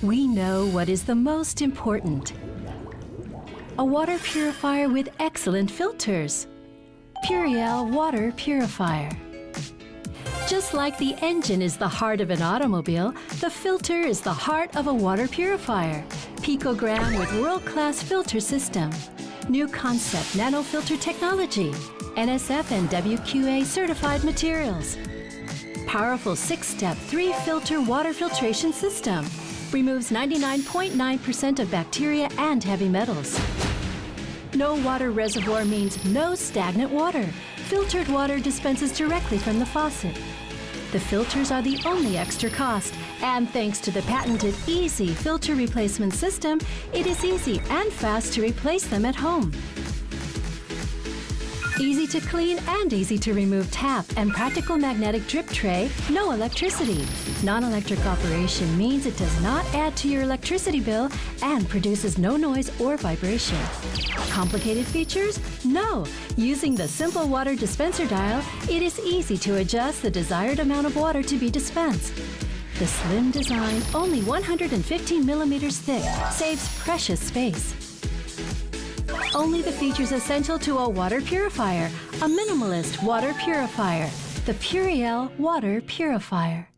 We know what is the most important. A water purifier with excellent filters. Pureal Water Purifier. Just like the engine is the heart of an automobile, the filter is the heart of a water purifier. Picogram with world-class filter system. New concept nanofilter technology. NSF and WQA certified materials. Powerful 6-step 3-filter water filtration system. Removes 99.9% of bacteria and heavy metals. No water reservoir means no stagnant water. Filtered water dispenses directly from the faucet. The filters are the only extra cost, and thanks to the patented Easy Filter Replacement System, it is easy and fast to replace them at home. Easy to clean and easy to remove tap and practical magnetic drip tray, no electricity. Non-electric operation means it does not add to your electricity bill and produces no noise or vibration. Complicated features? No! Using the simple water dispenser dial, it is easy to adjust the desired amount of water to be dispensed. The slim design, only 115 millimeters thick, saves precious space. Only the features essential to a water purifier, a minimalist water purifier, the Pureal Water Purifier.